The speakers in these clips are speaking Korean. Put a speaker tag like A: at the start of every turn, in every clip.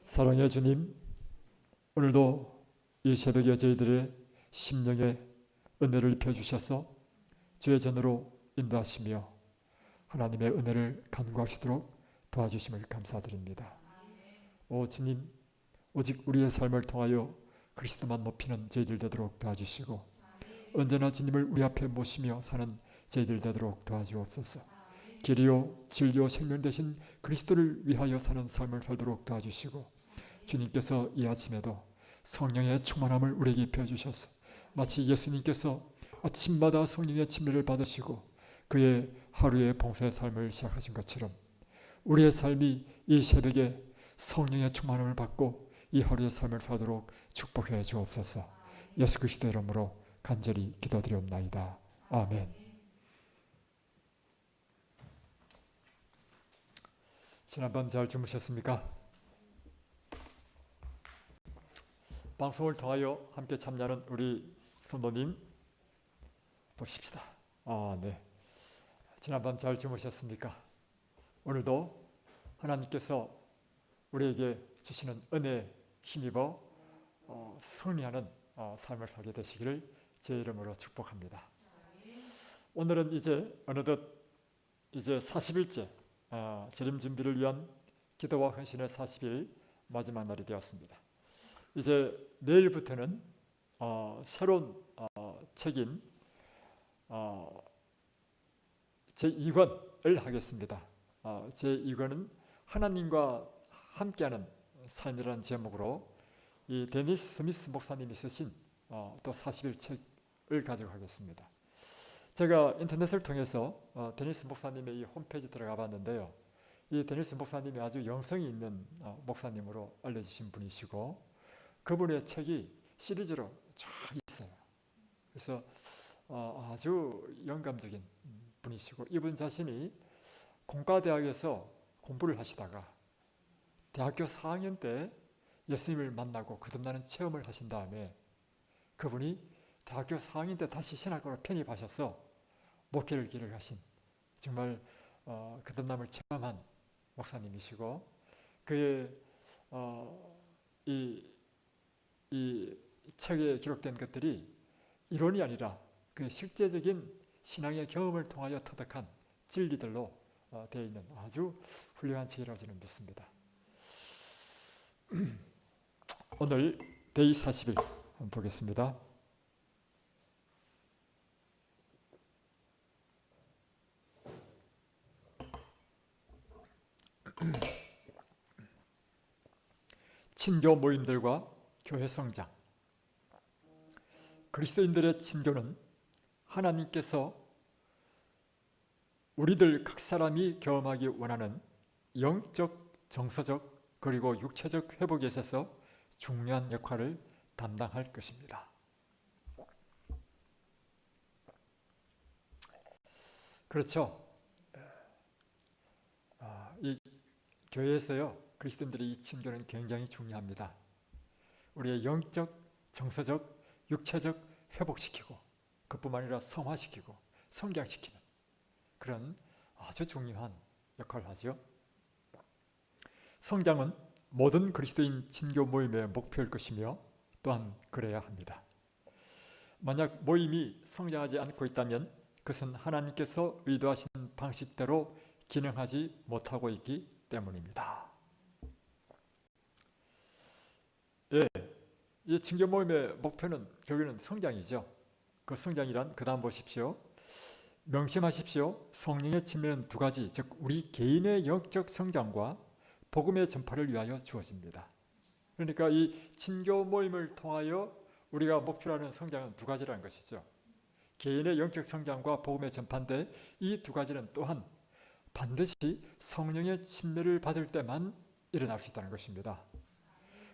A: 사랑의 주님, 오늘도 이 새벽에 저희들의 심령에 은혜를 펴주셔서 주의 전으로 인도하시며 하나님의 은혜를 간구하시도록 도와주심을 감사드립니다. 오 주님, 오직 우리의 삶을 통하여 그리스도만 높이는 저희들 되도록 도와주시고 언제나 주님을 우리 앞에 모시며 사는 저희들 되도록 도와주옵소서. 길이요 진리요 생명 되신 그리스도를 위하여 사는 삶을 살도록 도와주시고 주님께서 이 아침에도 성령의 충만함을 우리에게 입혀주셔서 마치 예수님께서 아침마다 성령의 침례를 받으시고 그의 하루의 봉사의 삶을 시작하신 것처럼 우리의 삶이 이 새벽에 성령의 충만함을 받고 이 하루의 삶을 살도록 축복해 주옵소서. 예수 그리스도의 이름으로 간절히 기도드리옵나이다. 아멘. 지난밤 잘 주무셨습니까? 방송을 통하여 함께 참여하는 우리 성도님 보십시다. 네. 지난밤 잘 주무셨습니까? 오늘도 하나님께서 우리에게 주시는 은혜에 힘입어 승리하는 삶을 살게 되시기를 제 이름으로 축복합니다. 오늘은 이제 어느덧 이제 40일째 재림 준비를 위한 기도와 헌신의 40일 마지막 날이 되었습니다. 이제 내일부터는 새로운 책인 제2권을 하겠습니다. 제2권은 하나님과 함께하는 삶이라는 제목으로 이 데니스 스미스 목사님이 쓰신 또 40일 책을 가지고 하겠습니다. 제가 인터넷을 통해서 데니스 목사님의 이 홈페이지 들어가 봤는데요. 이 데니스 목사님이 아주 영성이 있는 목사님으로 알려주신 분이시고 그분의 책이 시리즈로 쫙 있어요. 그래서 아주 영감적인 분이시고 이분 자신이 공과대학에서 공부를 하시다가 대학교 4학년 때 예수님을 만나고 거듭나는 체험을 하신 다음에 그분이 대학교 4학년 때 다시 신학교로 편입하셔서 목회를 길을 하신 정말 거듭남을 체험한 목사님이시고 그의 이 책에 기록된 것들이 이론이 아니라 그 실제적인 신앙의 경험을 통하여 터득한 진리들로 되어 있는 아주 훌륭한 책이라고 저는 믿습니다. 오늘 데이 40일 한번 보겠습니다. 친교 모임들과 교회 성장. 그리스도인들의 친교는 하나님께서 우리들 각 사람이 경험하기 원하는 영적, 정서적 그리고 육체적 회복에 있어서 중요한 역할을 담당할 것입니다. 그렇죠. 이 교회에서요 그리스도인들의 이 친교는 굉장히 중요합니다. 우리의 영적, 정서적, 육체적 회복시키고 그뿐만 아니라 성화시키고 성장시키는 그런 아주 중요한 역할을 하죠. 성장은 모든 그리스도인 친교 모임의 목표일 것이며 또한 그래야 합니다. 만약 모임이 성장하지 않고 있다면 그것은 하나님께서 의도하신 방식대로 기능하지 못하고 있기 때문입니다. 이 친교 모임의 목표는 결국은 성장이죠. 그 성장이란 그 다음 보십시오. 명심하십시오. 성령의 침례는 두 가지, 즉 우리 개인의 영적 성장과 복음의 전파를 위하여 주어집니다. 그러니까 이 친교 모임을 통하여 우리가 목표로 하는 성장은 두 가지라는 것이죠. 개인의 영적 성장과 복음의 전파인데 이 두 가지는 또한 반드시 성령의 침례를 받을 때만 일어날 수 있다는 것입니다.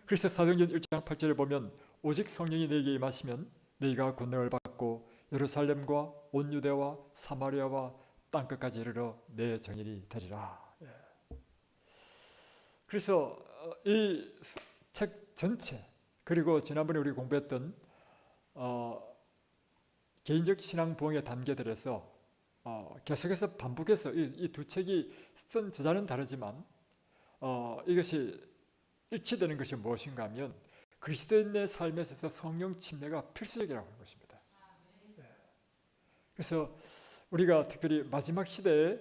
A: 그래서 사도행전 1장 8절에 보면 오직 성령이 너희에게 임하시면 너희가 권능을 받고 예루살렘과 온 유대와 사마리아와 땅끝까지 이르러 내 증인이 되리라. 그래서 이 책 전체 그리고 지난번에 우리 공부했던 개인적 신앙 부흥의 단계들에서 계속해서 반복해서 이 두 책이 쓴 저자는 다르지만 이것이 일치되는 것이 무엇인가 하면 그리스도인의 삶에 있어서 성령 침례가 필수적이라고 하는 것입니다. 그래서 우리가 특별히 마지막 시대에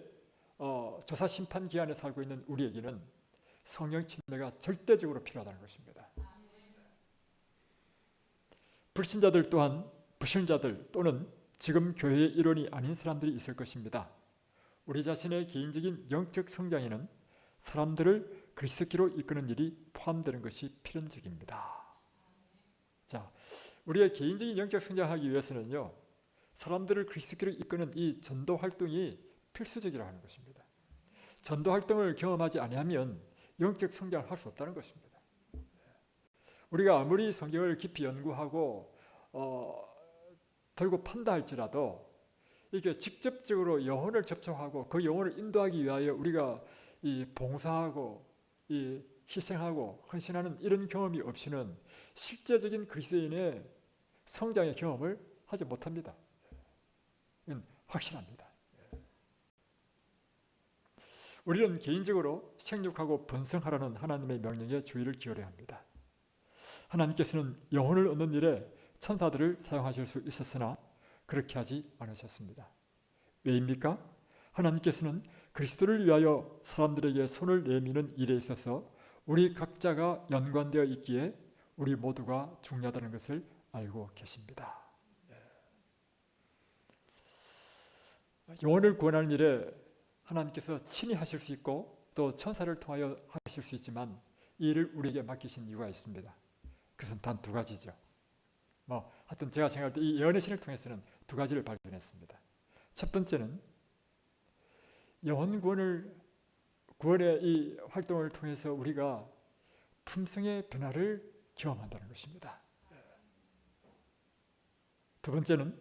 A: 조사 심판 기한에 살고 있는 우리에게는 성령 침례가 절대적으로 필요하다는 것입니다. 불신자들 또한 불신자들 또는 지금 교회의 일원이 아닌 사람들이 있을 것입니다. 우리 자신의 개인적인 영적 성장에는 사람들을 그리스도로 이끄는 일이 포함되는 것이 필연적입니다. 자, 우리의 개인적인 영적 성장하기 위해서는요, 사람들을 그리스도로 이끄는 이 전도 활동이 필수적이라고 하는 것입니다. 전도 활동을 경험하지 아니하면 영적 성장을 할 수 없다는 것입니다. 우리가 아무리 성경을 깊이 연구하고 들고 판다 할지라도 이게 직접적으로 영혼을 접촉하고 그 영혼을 인도하기 위하여 우리가 이 봉사하고 이 희생하고 헌신하는 이런 경험이 없이는 실제적인 그리스도인의 성장의 경험을 하지 못합니다. 이건 확실합니다. 우리는 개인적으로 생육하고 번성하라는 하나님의 명령에 주의를 기울여야 합니다. 하나님께서는 영혼을 얻는 일에 천사들을 사용하실 수 있었으나 그렇게 하지 않으셨습니다. 왜입니까? 하나님께서는 그리스도를 위하여 사람들에게 손을 내미는 일에 있어서 우리 각자가 연관되어 있기에 우리 모두가 중요하다는 것을 알고 계십니다. 영혼을 구원하는 일에 하나님께서 친히 하실 수 있고 또 천사를 통하여 하실 수 있지만 이 일을 우리에게 맡기신 이유가 있습니다. 그것은 단 두 가지죠. 하여튼 제가 생각할 때 이 예언의 신을 통해서는 두 가지를 발견했습니다. 첫 번째는 영혼 구원의 이 활동을 통해서 우리가 품성의 변화를 경험한다는 것입니다. 두 번째는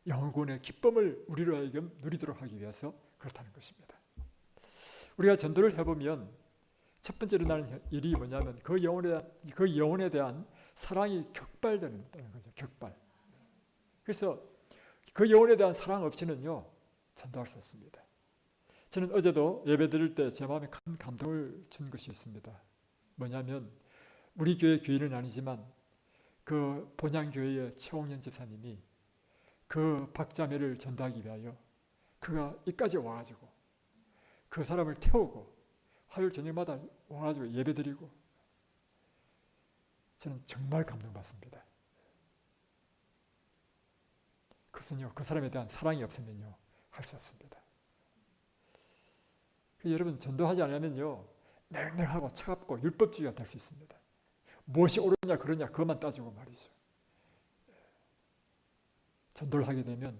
A: 영혼 구원의 기쁨을 우리로 하여금 누리도록 하기 위해서 그렇다는 것입니다. 우리가 전도를 해보면 첫 번째로 일어나는 일이 뭐냐면 그 영혼에 대한 사랑이 격발되는 거죠. 격발. 그래서 그 영혼에 대한 사랑 없이는요 전도할 수 없습니다. 저는 어제도 예배 드릴 때 제 마음에 큰 감동을 준 것이 있습니다. 뭐냐면 우리 교회 교인은 아니지만 그 본향교회의 최홍년 집사님이 그 박자매를 전도하기 위하여 그가 이까지 와가지고 그 사람을 태우고 화요일 저녁마다 와가지고 예배드리고 저는 정말 감동받습니다. 그것은요 그 사람에 대한 사랑이 없으면요 할 수 없습니다. 여러분 전도하지 않으면요 냉랭하고 차갑고 율법주의가 될 수 있습니다. 무엇이 옳으냐 그러냐 그것만 따지고 말이죠. 전도를 하게 되면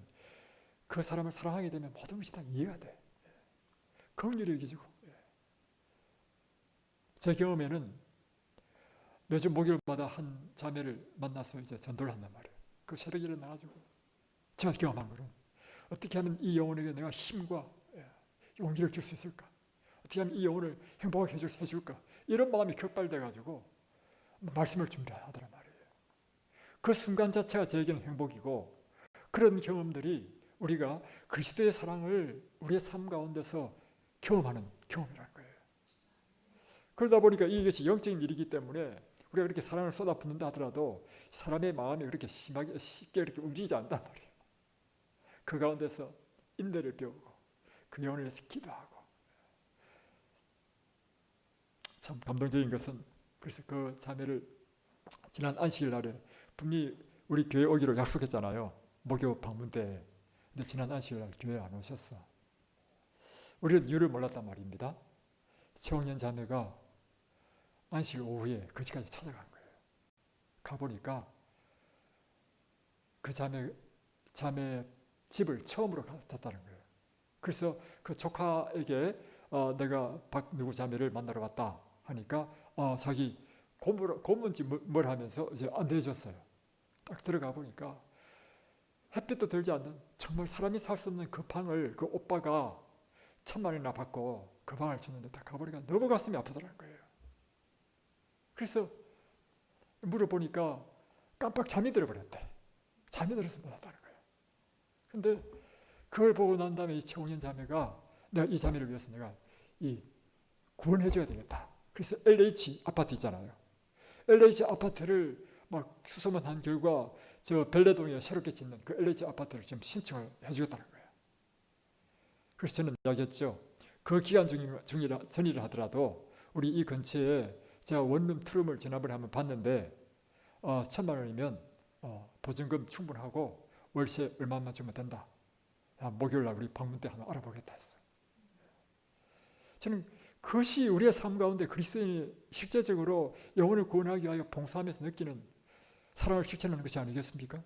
A: 그 사람을 사랑하게 되면 모든 것이 다 이해가 돼. 긍휼히 여기지고. 제 경험에는 매주 목요일마다 한 자매를 만나서 이제 전도를 한단 말이에요. 그 새벽에 일어나가지고 제가 경험한 거는 어떻게 하면 이 영혼에게 내가 힘과 용기를 줄 수 있을까? 어떻게 하면 이 영혼을 행복하게 해줄까? 이런 마음이 격발돼가지고 말씀을 준비하더란 말이에요. 그 순간 자체가 저에게는 행복이고 그런 경험들이 우리가 그리스도의 사랑을 우리의 삶 가운데서 경험하는 경험이라는 거예요. 그러다 보니까 이것이 영적인 일이기 때문에 우리가 그렇게 사랑을 쏟아붓는다 하더라도 사람의 마음이 그렇게 쉽게 이렇게 움직이지 않단 말이에요. 그 가운데서 인내를 배우고 그 영혼을 위해서 기도하고 참 감동적인 것은 그래서 그 자매를 지난 안식일 날에 분명히 우리 교회 오기로 약속했잖아요. 목요 방문 때. 근데 지난 안식일 날 교회에 안 오셨어. 우리는 이유를 몰랐단 말입니다. 최홍년 자매가 안식일 오후에 그 집까지 찾아간 거예요. 가보니까 그 자매 집을 처음으로 갔다는 거예요. 그래서 그 조카에게 내가 박 누구 자매를 만나러 왔다 하니까 자기 고문지 뭘 하면서 이제 안내해줬어요. 딱 들어가 보니까 햇빛도 들지 않는 정말 사람이 살 수 없는 그 방을 그 오빠가 1,000만 원이나 받고 그 방을 주는데 딱 가보니까 너무 가슴이 아프더라는 거예요. 그래서 물어보니까 깜빡 잠이 들어버렸대. 잠이 들어서 못 왔다는 거예요. 근데 그걸 보고 난 다음에 이 최홍년 자매가 내가 이 자매를 위해서 내가 이 구원해줘야 되겠다. 그래서 LH 아파트 있잖아요. LH 아파트를 막 수소문한 결과 저 별내동에 새롭게 짓는 그 LH 아파트를 지금 신청을 해주겠다는 거예요. 그래서 저는 이야기했죠. 그 기간 중이라 전이라 하더라도 우리 이 근처에 제가 원룸 투룸을 지난번에 한번 봤는데 1,000만 원이면 보증금 충분하고 월세 얼마만 주면 된다. 목요일날 우리 방문 때 한번 알아보겠다 했어요. 저는 그것이 우리의 삶 가운데 그리스도인이 실제적으로 영혼을 구원하기 위하여 봉사하면서 느끼는 사랑을 실천하는 것이 아니겠습니까?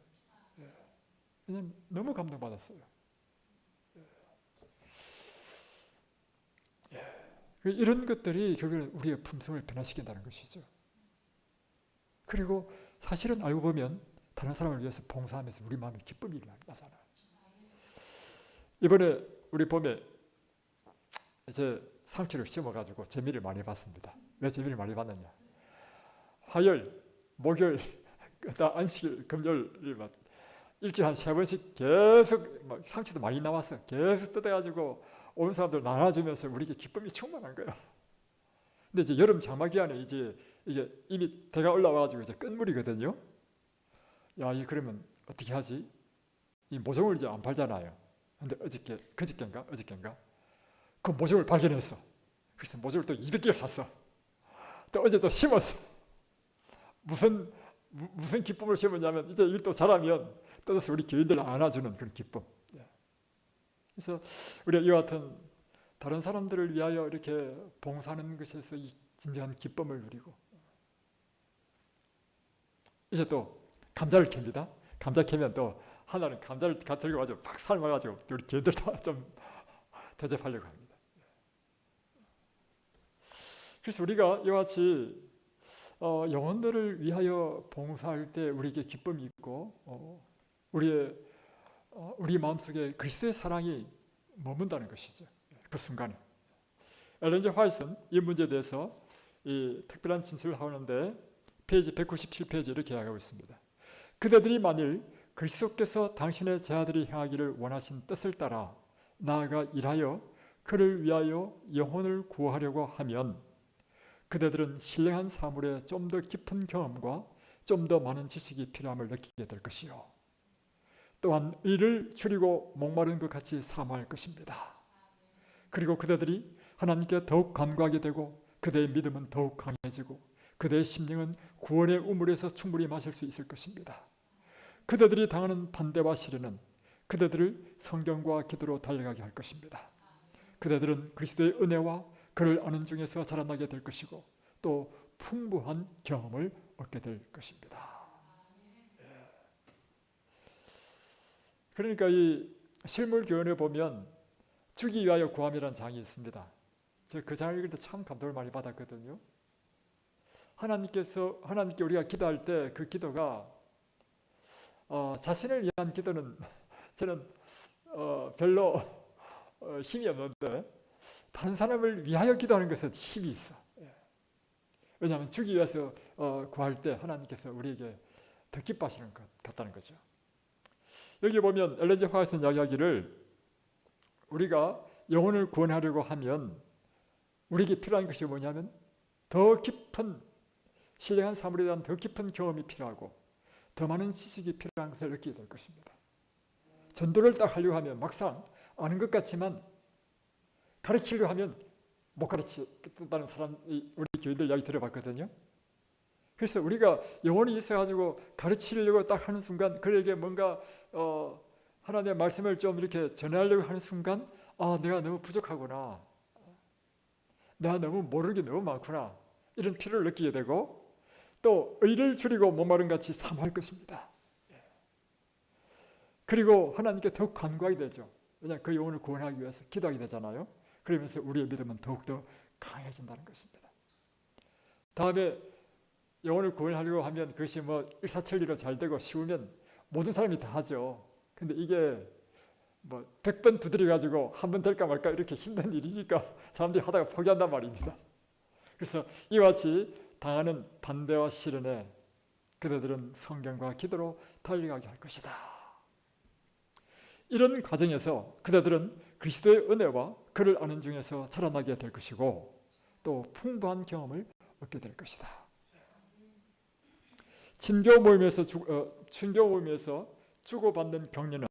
A: 왜냐하면 너무 감동받았어요. 이런 것들이 결국은 우리의 품성을 변화시킨다는 것이죠. 그리고 사실은 알고 보면 다른 사람을 위해서 봉사하면서 우리 마음에 기쁨이 나잖아요. 이번에 우리 봄에 이제 상추를 심어가지고 재미를 많이 봤습니다. 왜 재미를 많이 봤느냐? 화요일, 목요일, 안식일, 금요일 일주일에 한 3번씩 계속 막 상추도 많이 나왔어요. 계속 뜯어가지고 온 사람들 나눠주면서 우리에게 기쁨이 충만한 거예요. 근데 이제 여름 장마 기간에 이제 이게 이미 대가 올라와가지고 이제 끝물이거든요. 야, 이 그러면 어떻게 하지? 이 모종을 이제 안 팔잖아요. 근데 그저께인가 그 모종을 발견했어. 그래서 모종을 또 200개를 샀어. 또 어제 또 심었어. 무슨 기쁨을 심었냐면 이제 일 또 잘하면 떠나서 우리 교인들 안아주는 그런 기쁨. 그래서 우리가 이와 같은 다른 사람들을 위하여 이렇게 봉사하는 것에서 이 진정한 기쁨을 누리고, 이제 또 감자를 캡니다. 감자 캐면 또 하나는 감자를 들고 가지고 팍 삶아가지고 우리 교인들 다 좀 대접하려고 합니다. 그래서 우리가 이와 같이 영혼들을 위하여 봉사할 때 우리에게 기쁨이 있고 우리 마음속에 그리스도의 사랑이 머문다는 것이죠. 그 순간에. 엘렌 G 화이트는 이 문제에 대해서 이 특별한 진술을 하는데 페이지 197페이지 이렇게 이야기하고 있습니다. 그대들이 만일 그리스도께서 당신의 제자들이 행하기를 원하신 뜻을 따라 나아가 일하여 그를 위하여 영혼을 구하려고 하면 그대들은 신령한 사물에 좀 더 깊은 경험과 좀 더 많은 지식이 필요함을 느끼게 될 것이요. 또한 의를 줄이고 목마른 것 같이 사모할 것입니다. 그리고 그대들이 하나님께 더욱 간구하게 되고 그대의 믿음은 더욱 강해지고 그대의 심령은 구원의 우물에서 충분히 마실 수 있을 것입니다. 그대들이 당하는 반대와 시련은 그대들을 성경과 기도로 달려가게 할 것입니다. 그대들은 그리스도의 은혜와 그를 아는 중에서 자라나게 될 것이고 또 풍부한 경험을 얻게 될 것입니다. 그러니까 이 실물교훈에 보면 주기 위하여 구함이라는 장이 있습니다. 제가 그 장을 읽을 때 참 감동을 많이 받았거든요. 하나님께 우리가 기도할 때 그 기도가 자신을 위한 기도는 저는 별로 힘이 없는데 다른 사람을 위하여 기도하는 것은 힘이 있어. 왜냐하면 주기 위해서 구할 때 하나님께서 우리에게 더 기뻐하시는 것 같다는 거죠. 여기 보면 엘렌 G 화이트는 이야기하기를 우리가 영혼을 구원하려고 하면 우리에게 필요한 것이 뭐냐면 더 깊은 신령한 사물에 대한 더 깊은 경험이 필요하고 더 많은 지식이 필요한 것을 느끼게 될 것입니다. 전도를 딱 하려고 하면 막상 아는 것 같지만 가르치려고 하면 못 가르친다는 사람이 우리 교인들 이야기 들어봤거든요. 그래서 우리가 영혼이 있어가지고 가르치려고 딱 하는 순간 그에게 뭔가 하나님의 말씀을 좀 이렇게 전하려고 하는 순간 내가 너무 부족하구나. 내가 너무 모르는 게 너무 많구나. 이런 필요를 느끼게 되고 또 의를 줄이고 목마른 같이 사모할 것입니다. 그리고 하나님께 더욱 간구하게 되죠. 왜냐하면 그 영혼을 구원하기 위해서 기도하게 되잖아요. 그러면서 우리의 믿음은 더욱더 강해진다는 것입니다. 다음에 영혼을 구원하려고 하면 그것이 뭐 일사천리로 잘 되고 쉬우면 모든 사람이 다 하죠. 근데 이게 뭐 100번 두드려가지고 한 번 될까 말까 이렇게 힘든 일이니까 사람들이 하다가 포기한단 말입니다. 그래서 이와 같이 당하는 반대와 시련에 그대들은 성경과 기도로 달려가게 할 것이다. 이런 과정에서 그대들은 그리스도의 은혜와 그를 아는 중에서 자라나게 될 것이고 또 풍부한 경험을 얻게 될 것이다. 친교 모임에서 주고받는 격려는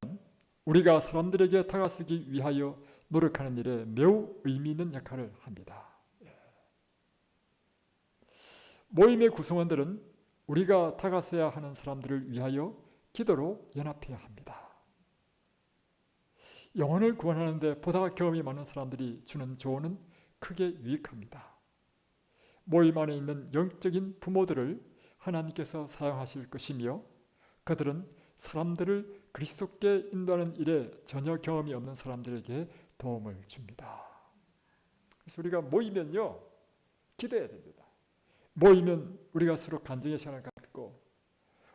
A: 우리가 사람들에게 다가서기 위하여 노력하는 일에 매우 의미 있는 역할을 합니다. 모임의 구성원들은 우리가 다가서야 하는 사람들을 위하여 기도로 연합해야 합니다. 영혼을 구원하는데 보다 경험이 많은 사람들이 주는 조언은 크게 유익합니다. 모임 안에 있는 영적인 부모들을 하나님께서 사용하실 것이며 그들은 사람들을 그리스도께 인도하는 일에 전혀 경험이 없는 사람들에게 도움을 줍니다. 그래서 우리가 모이면요, 기도해야 됩니다. 모이면 우리가 서로 간증의 시간을 갖고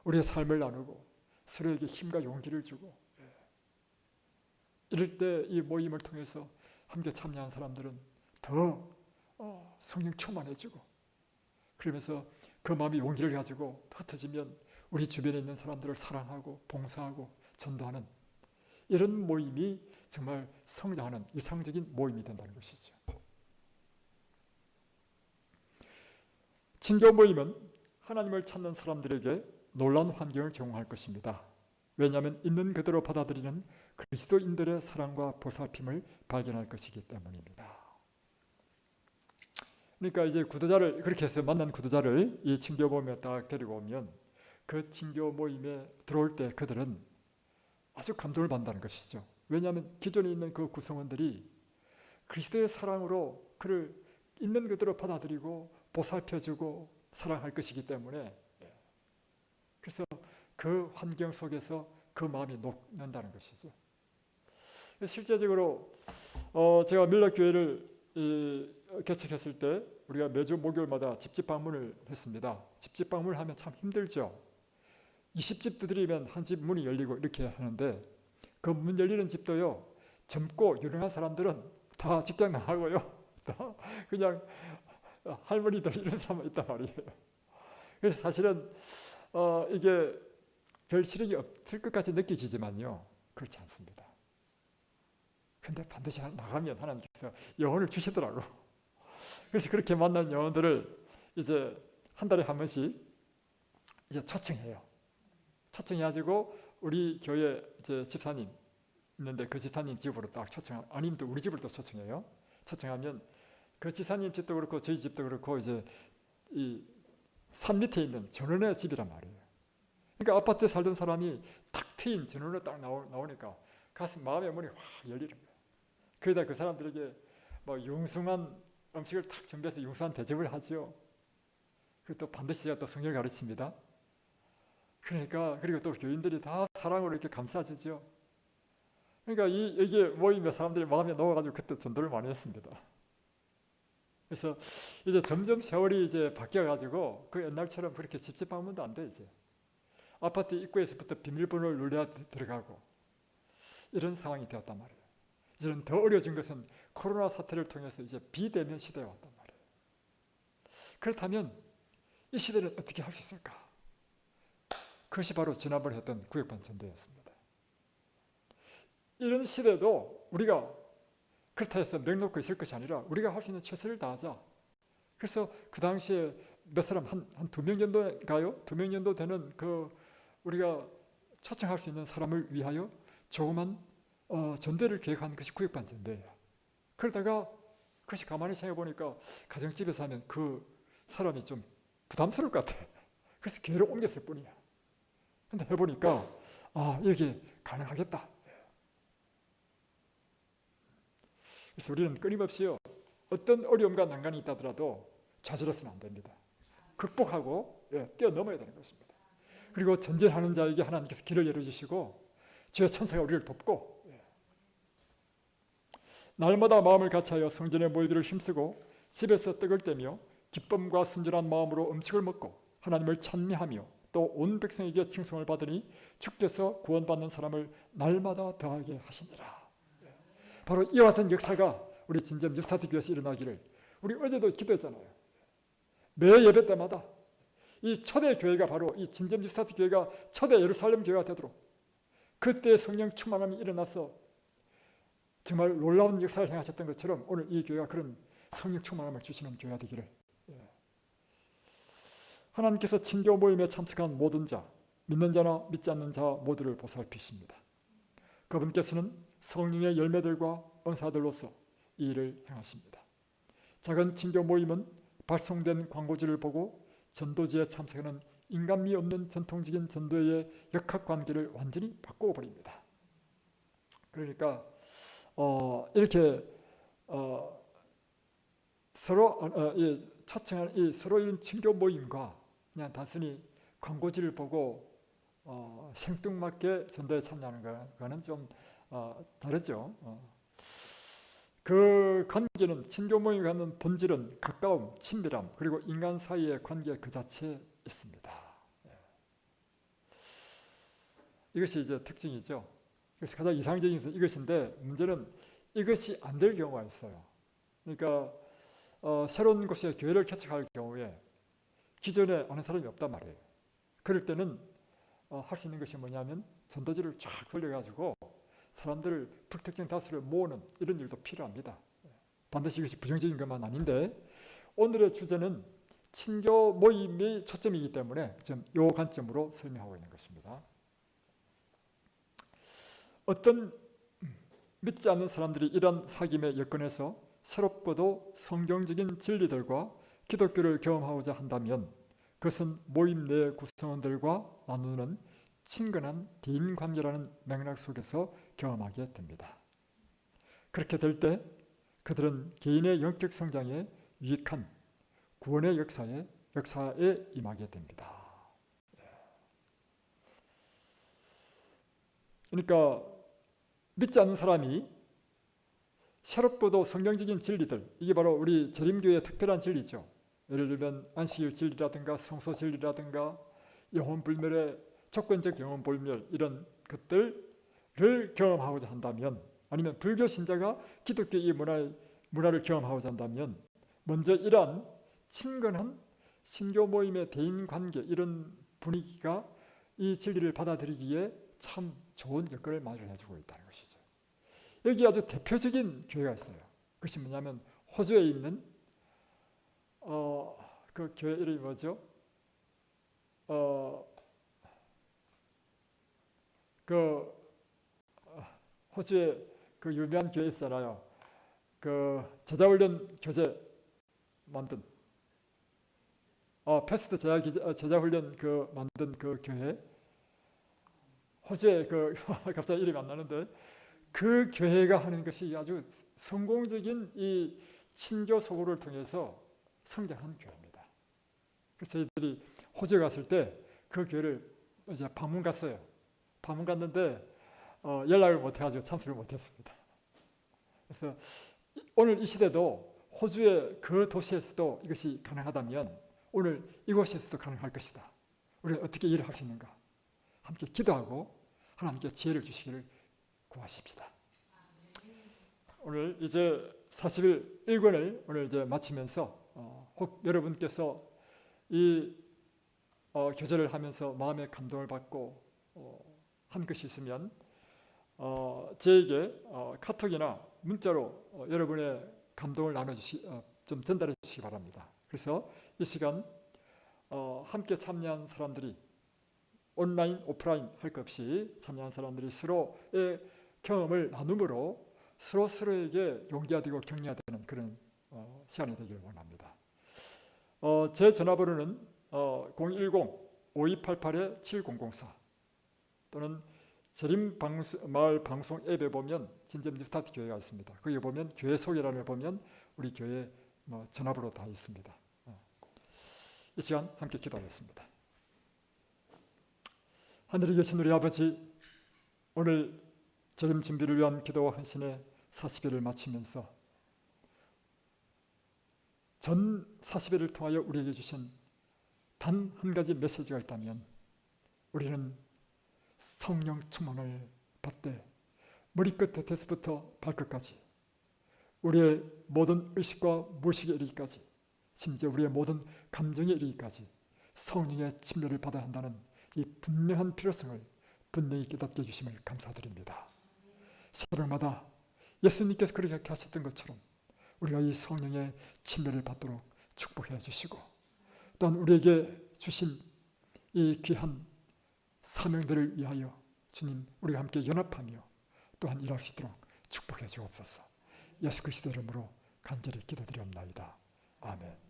A: 우리의 삶을 나누고 서로에게 힘과 용기를 주고, 이럴 때 이 모임을 통해서 함께 참여한 사람들은 더 성령 충만해지고, 그러면서 그 마음이 용기를 가지고 흩어지면 우리 주변에 있는 사람들을 사랑하고 봉사하고 전도하는 이런 모임이 정말 성장하는 이상적인 모임이 된다는 것이죠. 친교 모임은 하나님을 찾는 사람들에게 놀라운 환경을 제공할 것입니다. 왜냐하면 있는 그대로 받아들이는 그리스도인들의 사랑과 보살핌을 발견할 것이기 때문입니다. 그러니까 이제 구도자를 그렇게 해서 만난 구도자를 이 친교 모임에 딱 데리고 오면 그 친교 모임에 들어올 때 그들은 아주 감동을 받는다는 것이죠. 왜냐하면 기존에 있는 그 구성원들이 그리스도의 사랑으로 그를 있는 그대로 받아들이고 보살펴주고 사랑할 것이기 때문에, 그래서 그 환경 속에서 그 마음이 녹는다는 것이죠. 실제적으로 제가 밀락교회를 개척했을 때 우리가 매주 목요일마다 집집 방문을 했습니다. 집집 방문을 하면 참 힘들죠. 20집 두드리면 한 집 문이 열리고 이렇게 하는데, 그 문 열리는 집도요, 젊고 유능한 사람들은 다 직장 나가고요, 다 그냥 할머니들 이런 사람만 있단 말이에요. 그래서 사실은 이게 별 실력이 없을 것까지 느껴지지만요, 그렇지 않습니다. 근데 반드시 나가면 하나님께서 영혼을 주시더라고. 그래서 그렇게 만난 영혼들을 이제 한 달에 한 번씩 이제 초청해요. 초청해가지고 우리 교회 이제 집사님 있는데 그 집사님 집으로 딱 아니면 또 우리 집으로 또 초청해요. 초청하면 그 집사님 집도 그렇고 저희 집도 그렇고 이제 이 산 밑에 있는 전원의 집이란 말이에요. 그러니까 아파트에 살던 사람이 탁 트인 전원에 딱 나오니까 가슴 마음의 문이 확 열리는 거예요. 그러다 그 사람들에게 뭐 융숭한 음식을 탁 준비해서 융숭한 대접을 하죠. 그리고 또 반드시 제가 또 성경을 가르칩니다. 그러니까 그리고 또 교인들이 다 사랑으로 이렇게 감싸주죠. 그러니까 이게 모임에 사람들이 마음에 넣어가지고 그때 전도를 많이 했습니다. 그래서 이제 점점 세월이 이제 바뀌어가지고 그 옛날처럼 그렇게 집집 방문도 안 돼. 이제 아파트 입구에서부터 비밀번호를 눌러야 들어가고 이런 상황이 되었단 말이에요. 이제는 더 어려워진 것은 코로나 사태를 통해서 이제 비대면 시대에 왔단 말이에요. 그렇다면 이 시대는 어떻게 할 수 있을까? 그것이 바로 지난번에 했던 구역반 전도였습니다. 이런 시대도 우리가 그렇다 해서 맹놓고 있을 것이 아니라 우리가 할 수 있는 최선을 다하자. 그래서 그 당시에 몇 사람 한 2명 정도인가요? 2명 정도 되는 그 우리가 초청할 수 있는 사람을 위하여 조그만 전도를 계획한 것이 구역반 전도예요. 그러다가 그것이 가만히 생각해 보니까 가정집에서 하면 그 사람이 좀 부담스러울 것 같아. 그래서 교회로 옮겼을 뿐이야. 근데 해보니까 이게 가능하겠다. 그래서 우리는 끊임없이요, 어떤 어려움과 난관이 있다더라도 좌절해서는 안 됩니다. 극복하고 뛰어넘어야 되는 것입니다. 그리고 전진하는 자에게 하나님께서 길을 열어주시고 주의 천사가 우리를 돕고, 날마다 마음을 같이하여 성전에 모이기를 힘쓰고 집에서 떡을 떼며 기쁨과 순전한 마음으로 음식을 먹고 하나님을 찬미하며 또 온 백성에게 칭송을 받으니 주께서 구원받는 사람을 날마다 더하게 하시니라. 바로 이와 같은 역사가 우리 진점 뉴스타트 교회에서 일어나기를 우리 어제도 기도했잖아요. 매 예배 때마다 이 초대 교회가 바로 이 진점 뉴스타트 교회가 초대 예루살렘 교회가 되도록 그때 성령 충만함이 일어나서 정말 놀라운 역사를 행하셨던 것처럼 오늘 이 교회가 그런 성령 충만함을 주시는 교회가 되기를. 하나님께서 친교 모임에 참석한 모든 자, 믿는 자나 믿지 않는 자 모두를 보살피십니다. 그분께서는 성령의 열매들과 은사들로서 이 일을 행하십니다. 작은 친교 모임은 발송된 광고지를 보고 전도지에 참석하는 인간미 없는 전통적인 전도의 역학관계를 완전히 바꿔버립니다. 그러니까 이렇게 서로 초청한 서로 이런 친교 모임과 그냥 단순히 광고지를 보고 생뚱맞게 전도에 참여하는 거는 좀 다르죠. 그 관계는 친교 모임이 갖는 본질은 가까움, 친밀함, 그리고 인간 사이의 관계 그 자체에 있습니다. 이것이 이제 특징이죠. 그래서 가장 이상적인 것은 이것인데, 문제는 이것이 안 될 경우가 있어요. 그러니까 새로운 곳에 교회를 개척할 경우에 기존에 아는 사람이 없단 말이에요. 그럴 때는 할 수 있는 것이 뭐냐면 전도지를 쫙 돌려가지고 사람들을 불특정 다수를 모으는 이런 일도 필요합니다. 반드시 이것이 부정적인 것만 아닌데, 오늘의 주제는 친교 모임이 초점이기 때문에 지금 이 관점으로 설명하고 있는 것입니다. 어떤 믿지 않는 사람들이 이런 사귐의 여건에서 새롭고도 성경적인 진리들과 기독교를 경험하고자 한다면 그것은 모임 내 구성원들과 나누는 친근한 대인관계라는 맥락 속에서 경험하게 됩니다. 그렇게 될 때 그들은 개인의 영적 성장에 유익한 구원의 역사에 임하게 됩니다. 그러니까 믿지 않는 사람이 새롭고도 성경적인 진리들, 이게 바로 우리 재림교회의 특별한 진리죠. 예를 들면 안식일 진리라든가 성소 진리라든가 영혼불멸의 조건적 영혼불멸, 이런 것들을 경험하고자 한다면, 아니면 불교 신자가 기독교의 문화를 경험하고자 한다면 먼저 이러한 친근한 신교 모임의 대인관계, 이런 분위기가 이 진리를 받아들이기에 참 좋은 여건을 마련해주고 있다는 것이죠. 여기 아주 대표적인 교회가 있어요. 그것이 뭐냐면 호주에 있는 그 교회 이름이 뭐죠? 그 호주에 그 유명한 교회 있잖아요. 그 제자훈련 교재 만든 패스트 제자훈련 그 만든 그 교회, 호주에 그 갑자기 이름이 안 나는데, 그 교회가 하는 것이 아주 성공적인 이 친교 소고를 통해서 성장한 교회입니다. 그래서 저희들이 호주에 갔을 때 그 교회를 이제 방문 갔어요. 방문 갔는데 연락을 못 해가지고 참석을 못 했습니다. 그래서 오늘 이 시대도 호주의 그 도시에서도 이것이 가능하다면 오늘 이곳에서도 가능할 것이다. 우리가 어떻게 일을 할 수 있는가? 함께 기도하고 하나님께 지혜를 주시기를 구하십시다. 오늘 이제 41권을 오늘 이제 마치면서 혹 여러분께서 이 교제를 하면서 마음의 감동을 받고 한 것이 있으면 저에게 카톡이나 문자로 여러분의 감동을 좀 전달해 주시기 바랍니다. 그래서 이 시간 함께 참여한 사람들이 온라인, 오프라인 할 것 없이 참여한 사람들이 서로의 경험을 나눔으로 서로에게 용기가 되고 격려가 되는 그런 시간이 되기를 원합니다. 제 전화번호는 010-5288-7004 또는 재림마을 방송 앱에 보면 진점 뉴스타트 교회가 있습니다. 거기 보면 교회 소개란을 보면 우리 교회 전화번호 다 있습니다. 이 시간 함께 기도하겠습니다. 하늘에 계신 우리 아버지, 오늘 재림 준비를 위한 기도와 헌신의 40일을 마치면서 전 40일을 통하여 우리에게 주신 단 한 가지 메시지가 있다면 우리는 성령 충만을 받되 머리끝 끝에서부터 발끝까지 우리의 모든 의식과 무의식에 이르기까지, 심지어 우리의 모든 감정에 이르기까지 성령의 침례를 받아야 한다는 이 분명한 필요성을 분명히 깨닫게 해주심을 감사드립니다. 새벽마다 예수님께서 그렇게 하셨던 것처럼 우리가 이 성령의 침례를 받도록 축복해 주시고, 또한 우리에게 주신 이 귀한 사명들을 위하여 주님 우리가 함께 연합하며 또한 일할 수 있도록 축복해 주옵소서. 예수 그리스도 이름으로 간절히 기도드리옵나이다. 아멘.